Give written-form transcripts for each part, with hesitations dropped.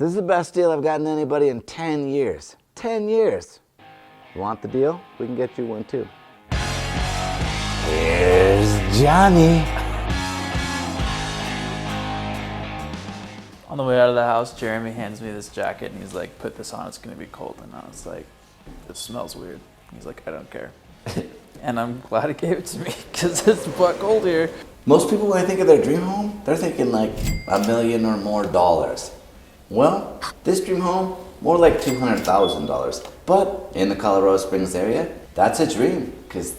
This is the best deal I've gotten anybody in 10 years. 10 years. You want the deal? We can get you one too. Here's Johnny. On the way out of the house, Jeremy hands me this jacket and he's like, put this on, it's gonna be cold. And I was like, it smells weird. He's like, I don't care. And I'm glad he gave it to me because it's butt cold here. Most people, when they think of their dream home, they're thinking like $1 million or more dollars. Well, this dream home, more like $200,000. But in the Colorado Springs area, that's a dream because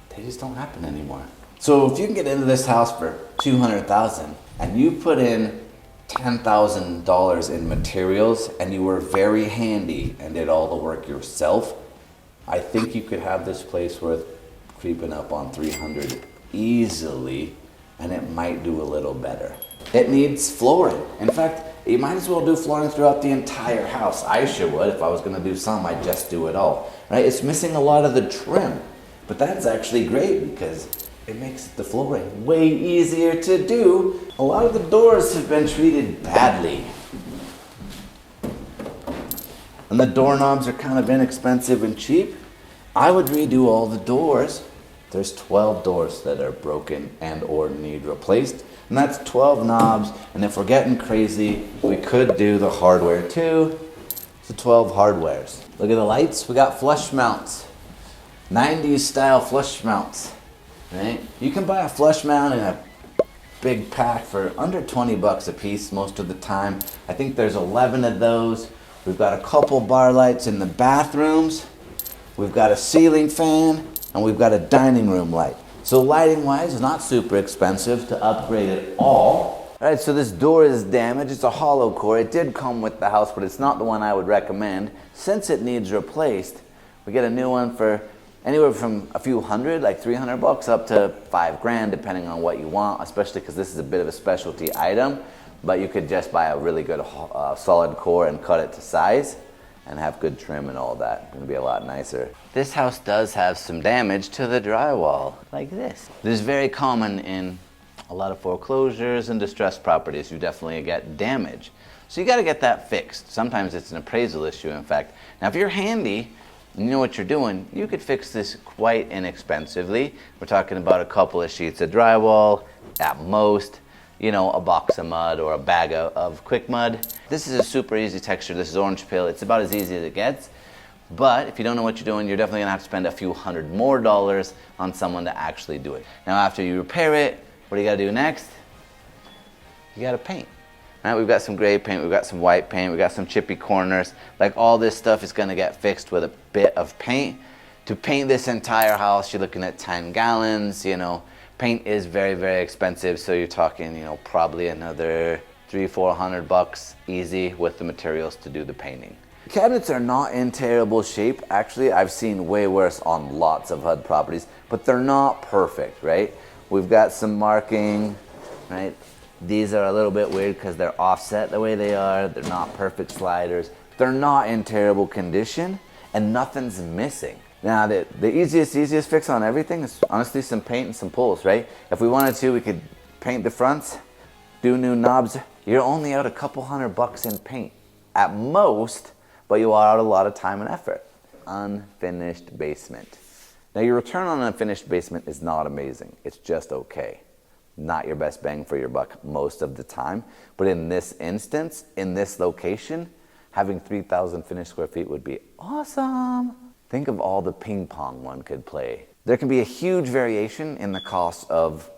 they just don't happen anymore. So if you can get into this house for $200,000 and you put in $10,000 in materials and you were very handy and did all the work yourself, I think you could have this place worth creeping up on 300 easily, and it might do a little better. It needs flooring. In fact, you might as well do flooring throughout the entire house. I sure would. If I was gonna do some, I'd just do it all, right? It's missing a lot of the trim, but that's actually great because it makes the flooring way easier to do. A lot of the doors have been treated badly. And the doorknobs are kind of inexpensive and cheap. I would redo all the doors. There's 12 doors that are broken and or need replaced. And that's 12 knobs. And if we're getting crazy, we could do the hardware too. So 12 hardwares. Look at the lights. We got flush mounts. 90s style flush mounts. Right? You can buy a flush mount in a big pack for under 20 bucks a piece most of the time. I think there's 11 of those. We've got a couple bar lights in the bathrooms. We've got a ceiling fan, and we've got a dining room light. So lighting wise, it's not super expensive to upgrade it all. All right, so this door is damaged. It's a hollow core. It did come with the house, but it's not the one I would recommend. Since it needs replaced, we get a new one for anywhere from a few hundred, like 300 bucks, up to $5,000, depending on what you want, especially because this is a bit of a specialty item. But you could just buy a really good solid core and cut it to size and have good trim and all that. It's gonna be a lot nicer. This house does have some damage to the drywall, like this. This is very common in a lot of foreclosures and distressed properties. You definitely get damage. So you gotta get that fixed. Sometimes it's an appraisal issue, in fact. Now if you're handy, and you know what you're doing, you could fix this quite inexpensively. We're talking about a couple of sheets of drywall, at most, you know, a box of mud or a bag of quick mud. This is a super easy texture. This is orange peel. It's about as easy as it gets. But if you don't know what you're doing, you're definitely gonna have to spend a few $100 more on someone to actually do it. Now after you repair it, what do you gotta do next? You gotta paint. Right, we've got some gray paint, we've got some white paint, we've got some chippy corners. Like all this stuff is gonna get fixed with a bit of paint. To paint this entire house, you're looking at 10 gallons, you know. Paint is very, very expensive, so you're talking, you know, probably another $300-400 bucks easy with the materials to do the painting. The cabinets are not in terrible shape. Actually, I've seen way worse on lots of HUD properties, but they're not perfect, right? We've got some marking, right? These are a little bit weird because they're offset the way they are. They're not perfect sliders. They're not in terrible condition, and nothing's missing. Now, the easiest fix on everything is honestly some paint and some pulls, right? If we wanted to, we could paint the fronts, do new knobs. You're only out a couple $100 bucks in paint at most, but you are out a lot of time and effort. Unfinished basement. Now, your return on an unfinished basement is not amazing. It's just okay. Not your best bang for your buck most of the time. But in this instance, in this location, having 3,000 finished square feet would be awesome. Think of all the ping pong one could play. There can be a huge variation in the cost of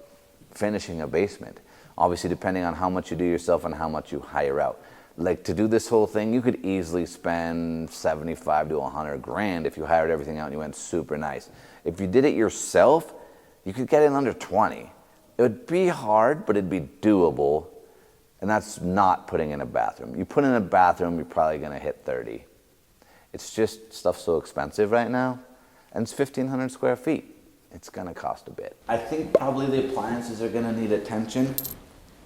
finishing a basement. Obviously, depending on how much you do yourself and how much you hire out. Like to do this whole thing, you could easily spend 75 to 100 grand if you hired everything out and you went super nice. If you did it yourself, you could get it in under 20. It would be hard, but it'd be doable. And that's not putting in a bathroom. You put in a bathroom, you're probably gonna hit 30. It's just stuff's so expensive right now, and it's 1,500 square feet. It's gonna cost a bit. I think probably the appliances are gonna need attention.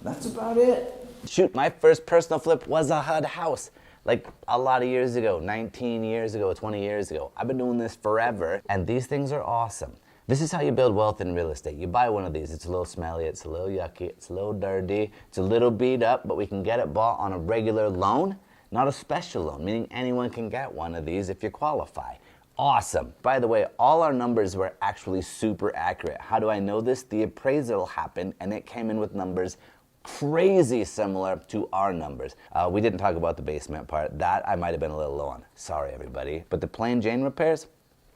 That's about it. Shoot, my first personal flip was a HUD house. Like a lot of years ago, 19 years ago, 20 years ago. I've been doing this forever, and these things are awesome. This is how you build wealth in real estate. You buy one of these, it's a little smelly, it's a little yucky, it's a little dirty, it's a little beat up, but we can get it bought on a regular loan. Not a special loan, meaning anyone can get one of these if you qualify. Awesome. By the way, all our numbers were actually super accurate. How do I know this? The appraisal happened and it came in with numbers crazy similar to our numbers. We didn't talk about the basement part. That I might have been a little low on. Sorry, everybody. But the plain Jane repairs,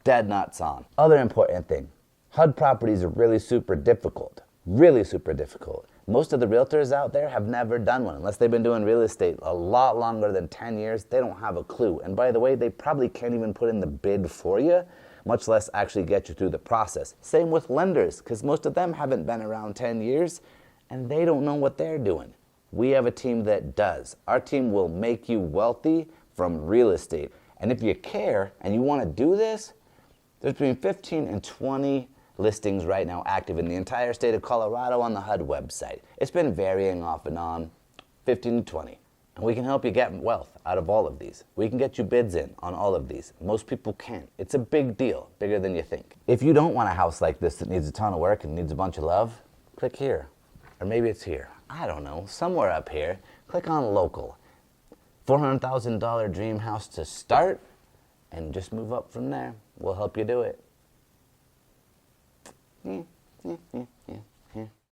dead nuts on. Other important thing, HUD properties are really super difficult. Really super difficult. Most of the realtors out there have never done one. Unless they've been doing real estate a lot longer than 10 years, they don't have a clue. And by the way, they probably can't even put in the bid for you, much less actually get you through the process. Same with lenders, because most of them haven't been around 10 years, and they don't know what they're doing. We have a team that does. Our team will make you wealthy from real estate. And if you care and you want to do this, there's between 15 and 20 listings right now active in the entire state of Colorado on the HUD website. It's been varying off and on, 15 to 20. And we can help you get wealth out of all of these. We can get you bids in on all of these. Most people can't. It's a big deal, bigger than you think. If you don't want a house like this that needs a ton of work and needs a bunch of love, click here. Or maybe it's here. I don't know, somewhere up here. Click on local. $400,000 dream house to start, and just move up from there. We'll help you do it. Yeah.